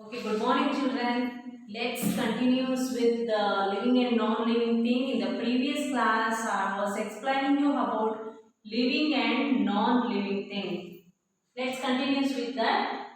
Okay, good morning, children. Let's continue with the living and non-living thing. In the previous class, I was explaining you about living and non-living thing. Let's continue with that.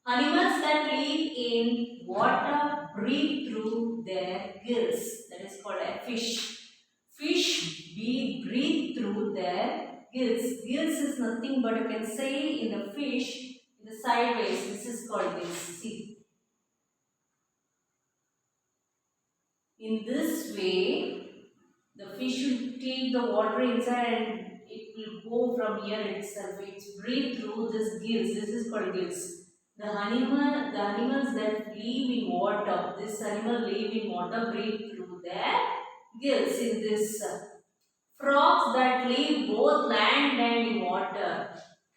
Animals that live in water breathe through their gills. That is called a fish. Breathe through their gills. Gills is nothing but you can say in the fish, in the sideways. This is called gills. See. In this way, the fish will take the water inside and it will go from here itself. It breathe through this gills. This is called gills. The animals that live in water, this animal live in water, breathe through their gills. In this, frogs that live both land and in water.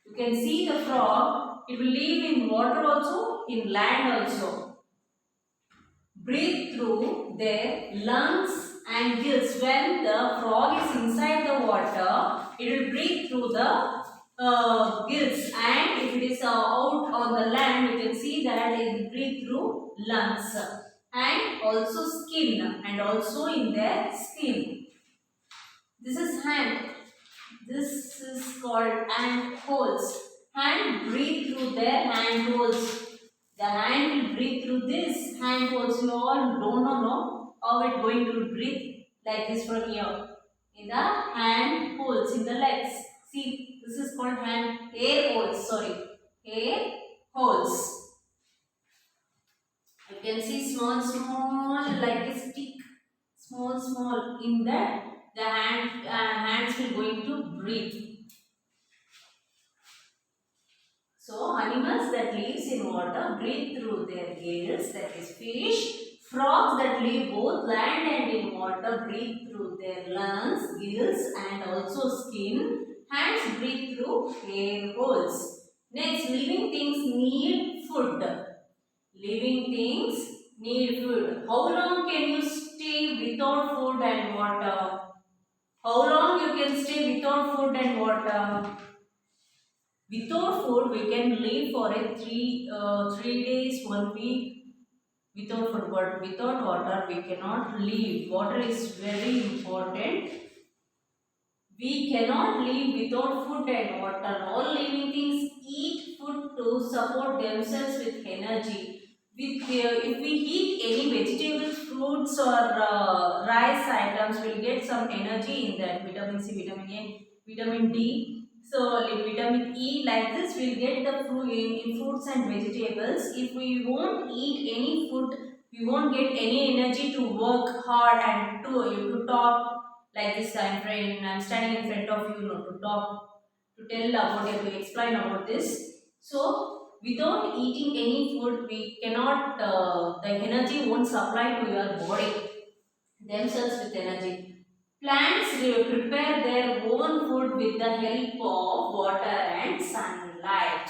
You can see the frog. It will live in water also, in land also. Breathe through their lungs and gills. When the frog is inside the water, it will breathe through the gills, and if it is out on the land, we can see that it will breathe through lungs and also skin, and also in their skin. This is hand. This is called hand holes. Hand breathe through their hand holes. The hand will breathe through this hand holes. You all don't know how it going to breathe like this from here. In the hand holes in the legs. See, this is called hair holes. Sorry, hair holes. You can see small like a stick. Small in that the hands will going to breathe. So, animals that lives in water breathe through their gills, that is fish. Frogs that live both land and in water breathe through their lungs, gills and also skin. Hands breathe through hair holes. Next, living things need food. Living things need food. How long can you stay without food and water? How long you can stay without food and water? Without food, we can live for a 3 days, 1 week without food. But without water, we cannot live. Water is very important. We cannot live without food and water. All living things eat food to support themselves with energy. If we eat any vegetables, fruits or rice items, we'll get some energy in that. Vitamin C, vitamin A, vitamin D. So, if vitamin E like this, we'll get the fruit in fruits and vegetables. If we won't eat any food, we won't get any energy to work hard and to talk like this. I'm standing in front of you, to talk, to tell about it, to explain about this. So, without eating any food, we cannot, the energy won't supply to your body themselves with energy. Plants will prepare their own food with the help of water and sunlight.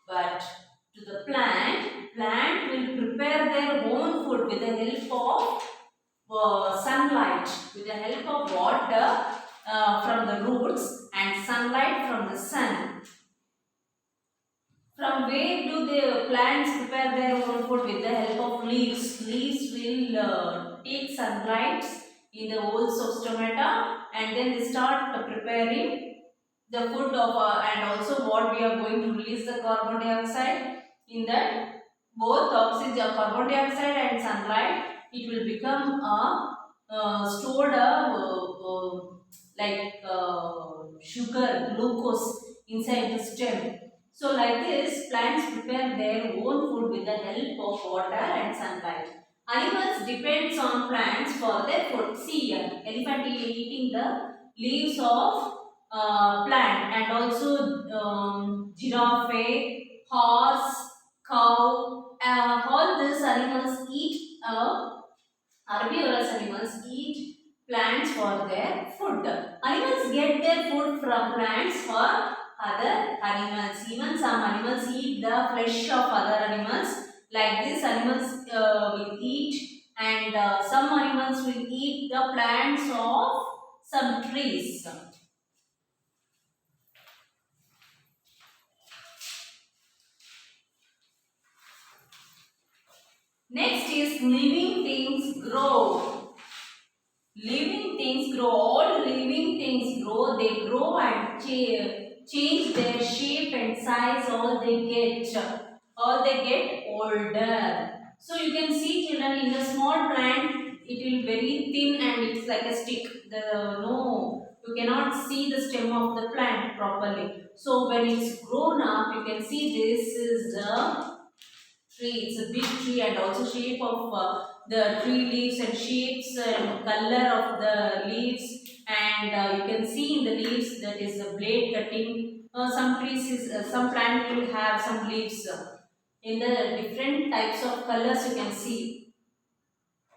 But to the plant will prepare their own food with the help of sunlight, with the help of water from the roots and sunlight from the sun. From where do the plants prepare their own food? With the help of leaves. Leaves will take sunlight in the holes of stomata, and then they start preparing the food of and also what we are going to release the carbon dioxide. In that, both oxygen, carbon dioxide and sunlight, it will become a stored like sugar, glucose inside the stem. So like this, plants prepare their own food with the help of water and sunlight. Animals depends on plants for their food. See here, elephant eating the leaves of plant, and also giraffe, horse, cow, all these animals eat, herbivorous animals eat plants for their food. Animals get their food from plants or other animals. Even some animals eat the flesh of other animals. Like this, animals will eat, and some animals will eat the plants of some trees. is living things grow. Living things grow. All living things grow. They grow and change their shape and size. All they get older. So you can see children in a small plant, it will very thin and it's like a stick. No, you cannot see the stem of the plant properly. So when it's grown up, you can see this is the tree. It's a big tree and also shape of the tree leaves and shapes and color of the leaves. And you can see in the leaves that is a blade cutting. Some plant will have some leaves in the different types of colors you can see.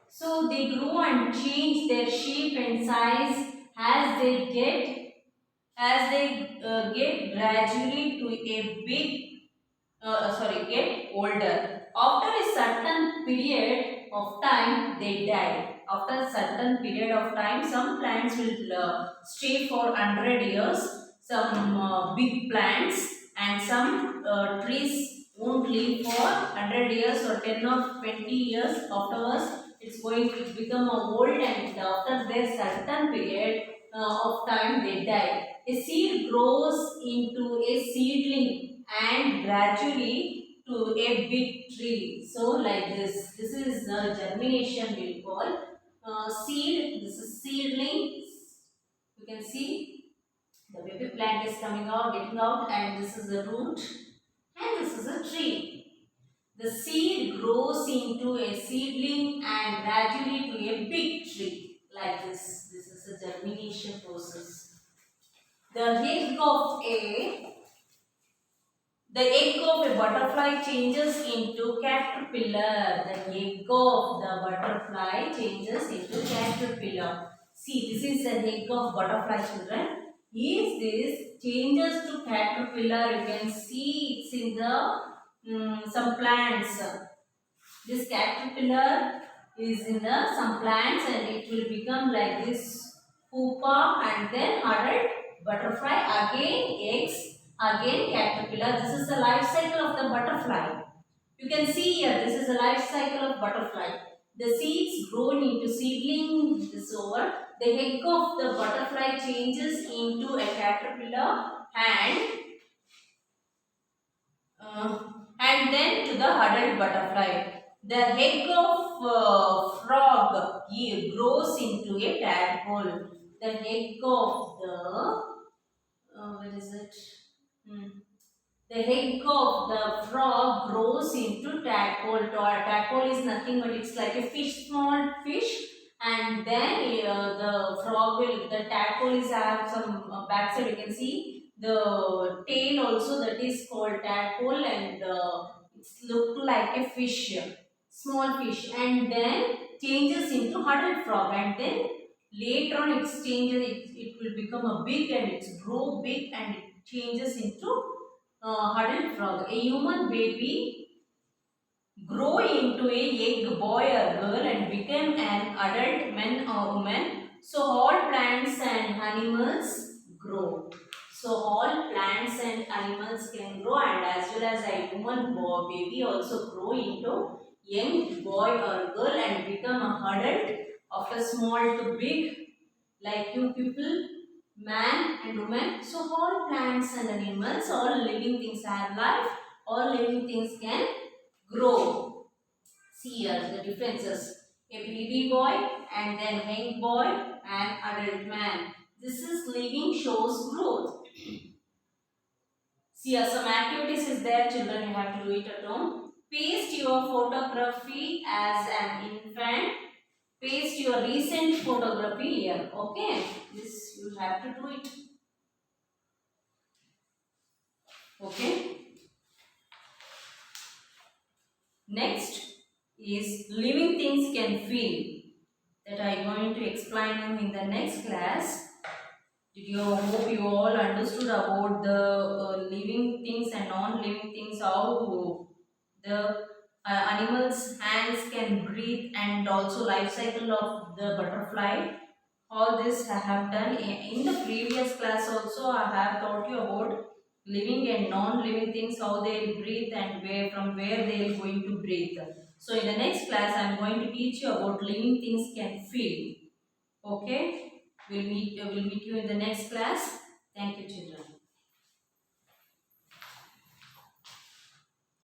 So they grow and change their shape and size as they get gradually to a get older. After a certain period of time, they die. After a certain period of time, some plants will stay for 100 years, some big plants, and some trees won't live for 100 years or 10 or 20 years. Afterwards, it's going to become old, and after their certain period of time, they die. A seed grows into a seedling and gradually to a big tree. So like this. This is the germination we call. Seed, this is seedling. You can see the baby plant is coming out, getting out, and this is the root, and this is a tree. The seed grows into a seedling and gradually to a big tree. Like this. This is the germination process. The egg of a butterfly changes into caterpillar. The egg of the butterfly changes into caterpillar. See, this is an egg of butterfly, children. Is this changes to caterpillar? You can see it's in the some plants. This caterpillar is in the some plants and it will become like this pupa and then adult butterfly, again eggs, again caterpillar. This is the life cycle of the butterfly. You can see here, this is the life cycle of butterfly. The seeds grown into seedling is over. The egg of the butterfly changes into a caterpillar uh, and then to the adult butterfly. The egg of frog grows into a tadpole. The egg of the where is it? Hmm. The egg of the frog grows into tadpole. Tadpole is nothing but it's like a fish, small fish, and then the tadpole is have some backside. You can see the tail also, that is called tadpole, and it's look like a fish, small fish, and then changes into adult frog, and then later on it will become a big and it's grow big and it changes into adult frog. A human baby grow into a egg boy or girl and become an adult man or woman. So all plants and animals grow. So all plants and animals can grow, and as well as a human baby also grow into young boy or girl and become an adult after small to big, like you people, man and woman. So all plants and animals, all living things have life. All living things can grow. See here the differences. A baby boy and then young boy and adult man. This is living shows growth. See here some activities is there, children, you have to do it at home. Paste your photography as an infant. Paste your recent photography here. Okay, this you have to do it. Okay. Next is living things can feel, that I am going to explain you in the next class. Hope you all understood about the living things and non-living things, how the animals' hands can breathe, and also life cycle of the butterfly. All this I have done in the previous class also. I have taught you about living and non-living things, how they will breathe and where from where they are going to breathe. So in the next class, I am going to teach you about living things can feel. Okay, we'll meet you in the next class. Thank you, children.